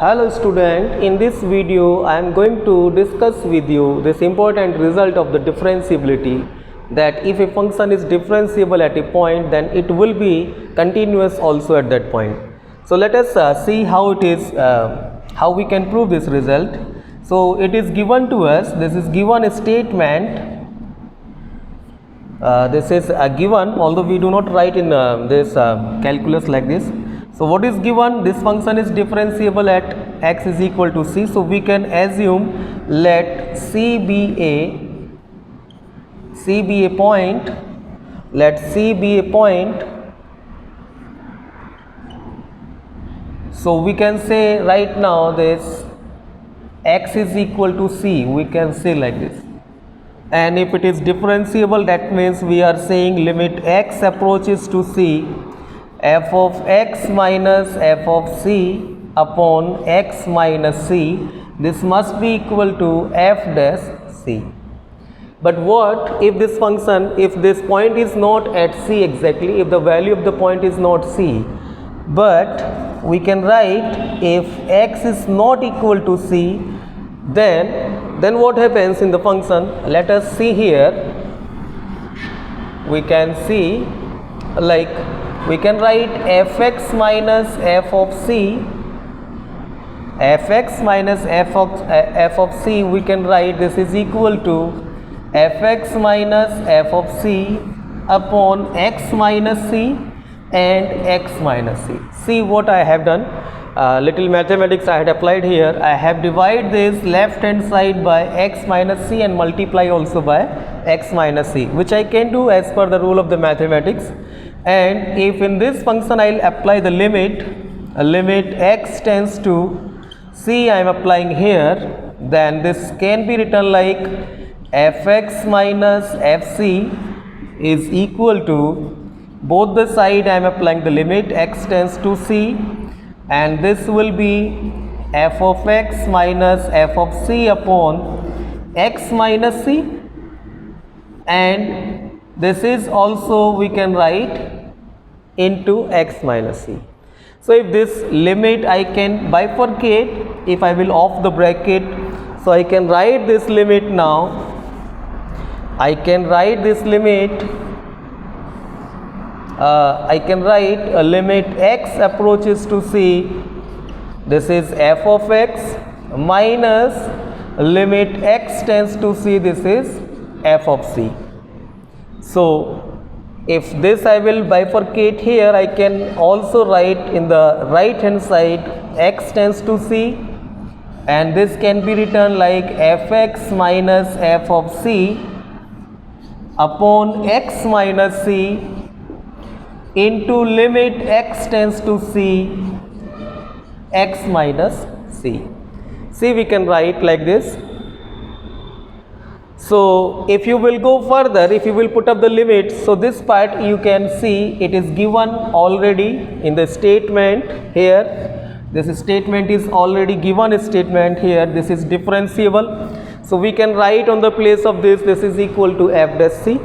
Hello student, in this video I am going to discuss with you this important result of the differentiability, that if a function is differentiable at a point, then it will be continuous also at that point. So let us see how it is, how we can prove this result. So it is given to us, this is given a statement, this is given, although we do not write in this calculus like this. So what is given? This function is differentiable at x is equal to c. So we can assume let c be a point. Let c be a point. So we can say right now this x is equal to c. We can say like this. And if it is differentiable, that means we are saying limit x approaches to c, f of x minus f of c upon x minus c, this must be equal to f dash c. But what if this function, if this point is not at c exactly, if the value of the point is not c, but we can write if x is not equal to c, then what happens in the function? Let us see here. We can see like we can write fx minus f of c, fx minus f of c, we can write this is equal to fx minus f of c upon x minus c and x minus c. See what I have done, little mathematics I had applied here. I have divided this left hand side by x minus c and multiply also by x minus c, which I can do as per the rule of the mathematics. And if in this function I will apply the limit, x tends to c I am applying here, then this can be written like fx minus fc is equal to, both the side I am applying the limit x tends to c, and this will be f of x minus f of c upon x minus c, and this is also we can write into x minus c. So if this limit I can bifurcate, if I will off the bracket, so I can write this limit now. I can write this limit, I can write a limit x approaches to c, this is f of x minus limit x tends to c, this is f of c. So if this I will bifurcate here, I can also write in the right hand side x tends to c, and this can be written like fx minus f of c upon x minus c into limit x tends to c x minus c. See, we can write like this. So if you will go further, if you will put up the limit, so this part you can see it is given already in the statement here. This statement is already given a statement here. This is differentiable. So we can write on the place of this is equal to f dash c.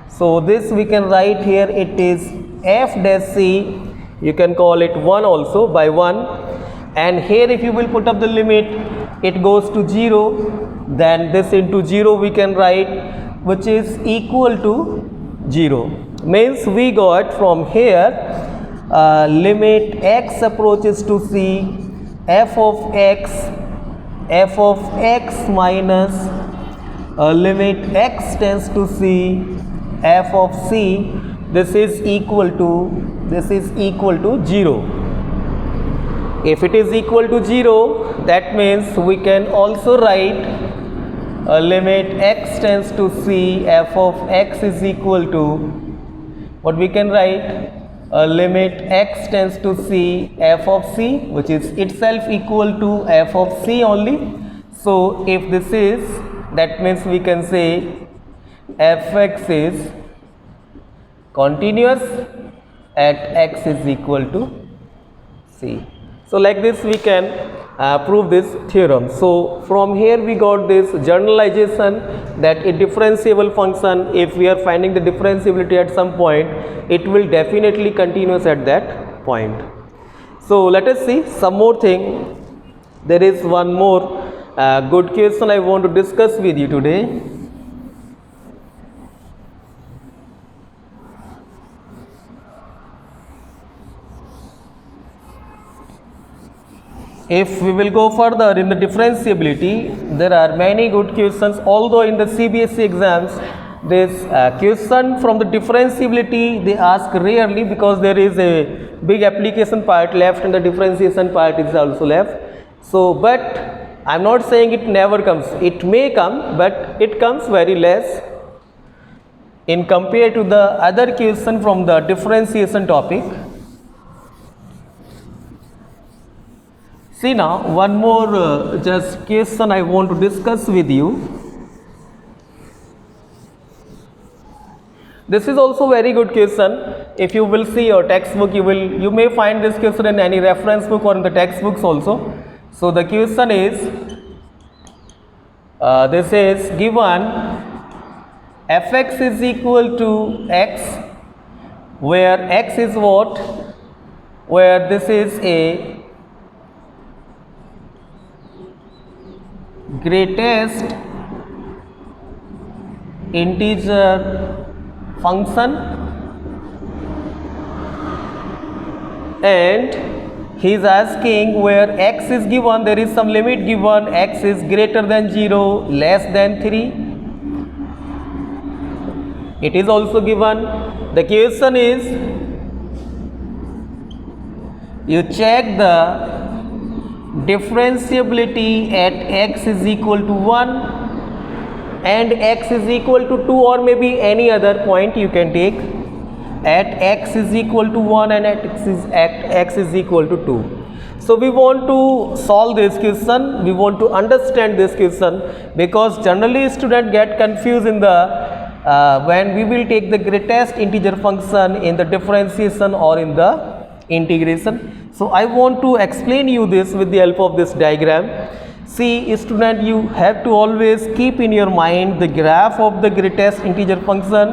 So this we can write here, it is f dash c, you can call it 1 also, by 1, and here if you will put up the limit, it goes to 0, then this into 0 we can write, which is equal to 0. Means we got from here limit x approaches to c, f of x minus limit x tends to c, f of c, this is equal to 0. If it is equal to 0, that means we can also write limit x tends to c, f of x is equal to, what we can write, limit x tends to c, f of c, which is itself equal to f of c only. So if this is, that means we can say fx is continuous at x is equal to c. So like this we can prove this theorem. So from here we got this generalization that a differentiable function, if we are finding the differentiability at some point, it will definitely continuous at that point. So let us see some more thing. There is one more good question I want to discuss with you today. If we will go further in the differentiability, there are many good questions, although in the CBSE exams, this question from the differentiability they ask rarely, because there is a big application part left and the differentiation part is also left. So, but I am not saying it never comes, it may come, but it comes very less in compared to the other question from the differentiation topic. See now, one more just question I want to discuss with you. This is also very good question. If you will see your textbook, you may find this question in any reference book or in the textbooks also. So the question is, this is given fx is equal to x, where x is what? Where this is a greatest integer function, and he is asking where x is given, there is some limit given, x is greater than 0, less than 3. It is also given. The question is, you check the differentiability at x is equal to 1 and x is equal to 2, or maybe any other point you can take, at x is equal to 1 and at x is equal to 2. So we want to solve this question, we want to understand this question, because generally students get confused in the when we will take the greatest integer function in the differentiation or in the integration. So I want to explain you this with the help of this diagram. See student, you have to always keep in your mind the graph of the greatest integer function.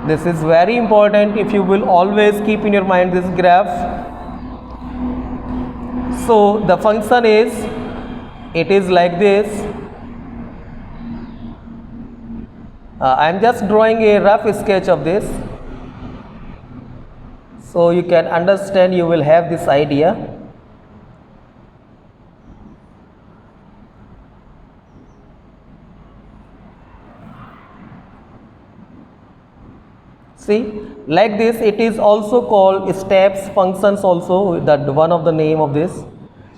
This is very important. If you will always keep in your mind this graph. So the function is, it is like this. I am just drawing a rough sketch of this, so you can understand, you will have this idea. See, like this, it is also called steps functions also, that one of the name of this.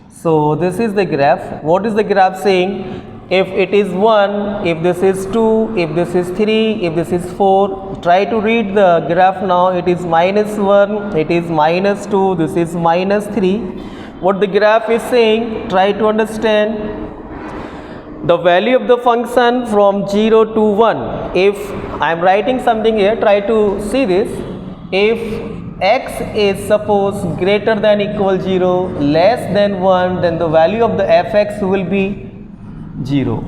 So this is the graph. What is the graph saying? If it is 1, if this is 2, if this is 3, if this is 4, try to read the graph now. It is -1, it is -2, this is -3. What the graph is saying, try to understand the value of the function from 0 to 1. If I am writing something here, try to see this. If x is suppose greater than equal 0, less than 1, then the value of the fx will be 0.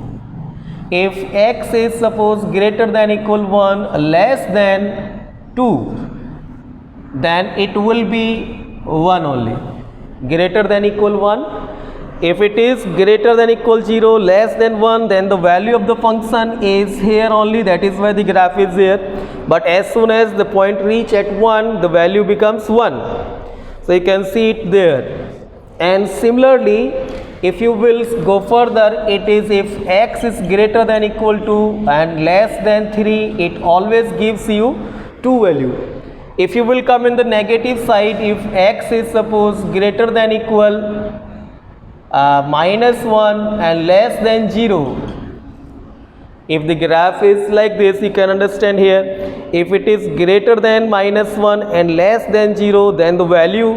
If x is suppose greater than equal 1, less than 2, then it will be 1 only. Greater than equal 1. If it is greater than equal 0, less than 1, then the value of the function is here only, that is why the graph is here. But as soon as the point reach at 1, the value becomes 1. So you can see it there. And similarly, if you will go further, it is if x is greater than equal to and less than 3, it always gives you 2 value. If you will come in the negative side, if x is suppose greater than equal -1 and less than 0, if the graph is like this, you can understand here, if it is greater than -1 and less than 0, then the value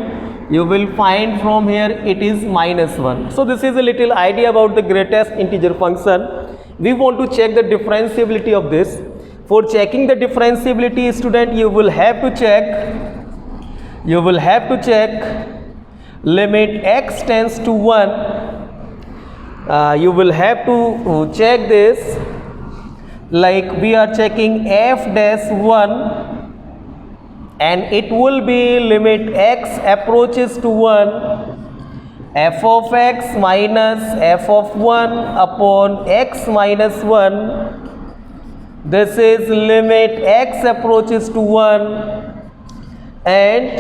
you will find from here, it is -1. So this is a little idea about the greatest integer function. We want to check the differentiability of this. For checking the differentiability, student, you will have to check limit x tends to 1. You will have to check this, like we are checking f dash 1, and it will be limit x approaches to 1 f of x minus f of 1 upon x minus 1. This is limit x approaches to 1, and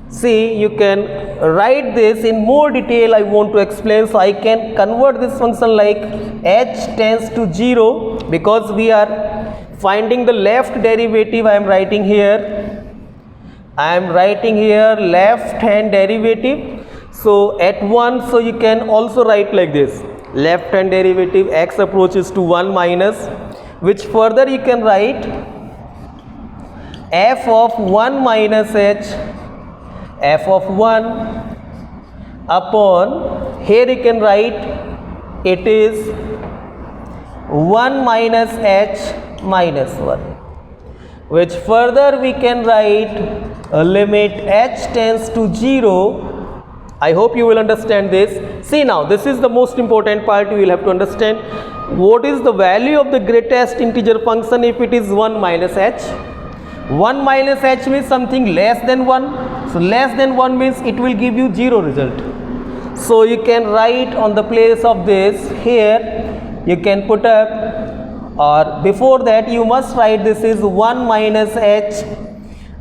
see, you can write this in more detail. I want to explain, so I can convert this function like h tends to 0, because we are finding the left derivative. I am writing here left hand derivative. So at 1, so you can also write like this, left hand derivative x approaches to 1 minus, which further you can write f of 1 minus h, f of 1 upon, here you can write it is 1 minus h minus 1, which further we can write limit h tends to 0. I hope you will understand this. See, now this is the most important part. You will have to understand what is the value of the greatest integer function if it is 1 minus h. 1 minus h means something less than 1. So less than 1 means it will give you 0 result. So you can write on the place of this, here you can put up, or before that you must write this is 1 minus h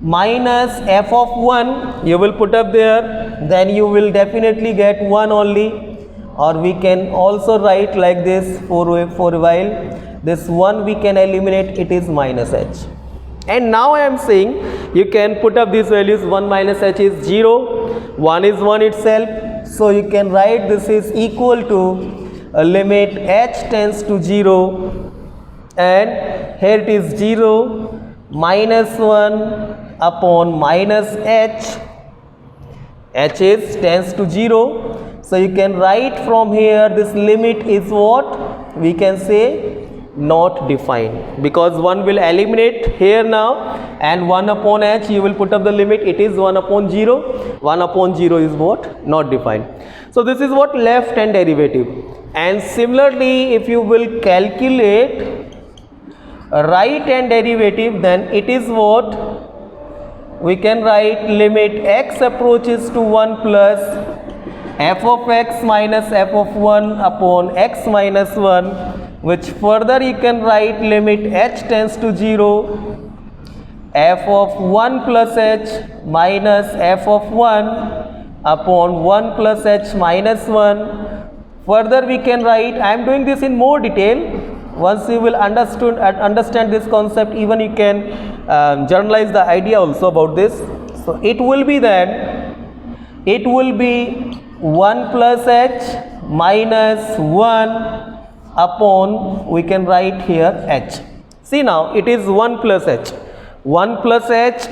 minus f of 1, you will put up there, then you will definitely get 1 only. Or we can also write like this for a while, this 1 we can eliminate, it is minus h. And now I am saying you can put up these values. 1 minus h is 0, 1 is 1 itself, so you can write this is equal to a limit h tends to 0, and here it is 0 minus 1 upon minus h, h is tends to 0. So you can write from here, this limit is what we can say not defined, because 1 will eliminate here now, and 1 upon h you will put up the limit, it is 1 upon 0. 1 upon 0 is what? Not defined. So this is what left hand derivative. And similarly, if you will calculate right hand derivative, then it is what we can write, limit x approaches to 1 plus f of x minus f of 1 upon x minus 1, which further you can write limit h tends to 0, f of 1 plus h minus f of 1 upon 1 plus h minus 1. Further we can write, I am doing this in more detail. Once you will understand this concept, even you can generalize the idea also about this. So it will be that, it will be 1 plus h minus 1 upon, we can write here h. See, now it is 1 plus h. 1 plus h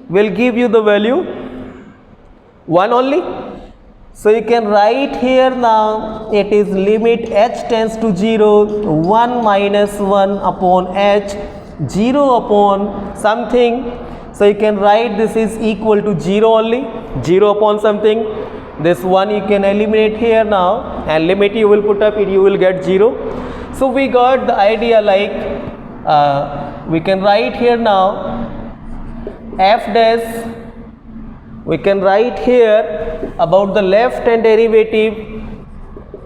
will give you the value 1 only. So you can write here now, it is limit h tends to 0, 1 minus 1 upon h, 0 upon something. So you can write this is equal to 0 only, 0 upon something. This 1 you can eliminate here now, and limit you will put up, it you will get 0. So we got the idea, like we can write here now f dash, we can write here about the left hand derivative.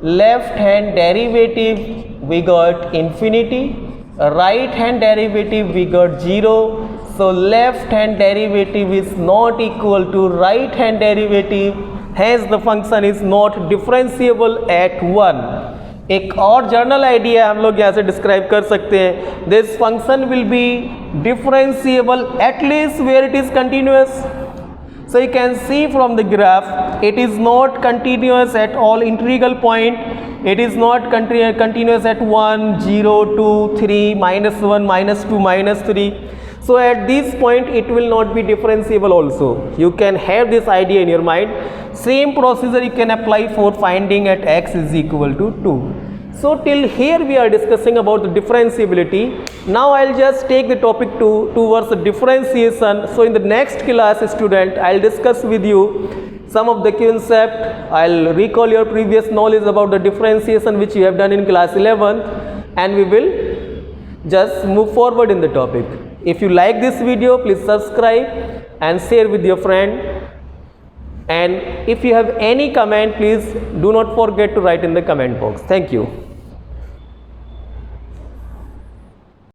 Left hand derivative we got infinity, right hand derivative we got 0. So left hand derivative is not equal to right hand derivative, hence the function is not differentiable at 1. एक और general idea हम लोग यहाँ से describe कर सकते हैं, this function will be differentiable at least where it is continuous. So you can see from the graph, it is not continuous at all integral point. It is not continuous at 1, 0, 2, 3, minus 1, minus 2, minus 3. So at this point it will not be differentiable also. You can have this idea in your mind. Same procedure you can apply for finding at x is equal to 2. So till here we are discussing about the differentiability. Now I'll just take the topic towards the differentiation. So in the next class, student, I'll discuss with you some of the concept. I'll recall your previous knowledge about the differentiation which you have done in class 11th, and we will just move forward in the topic. If you like this video, please subscribe and share with your friend. And if you have any comment, please do not forget to write in the comment box. Thank you.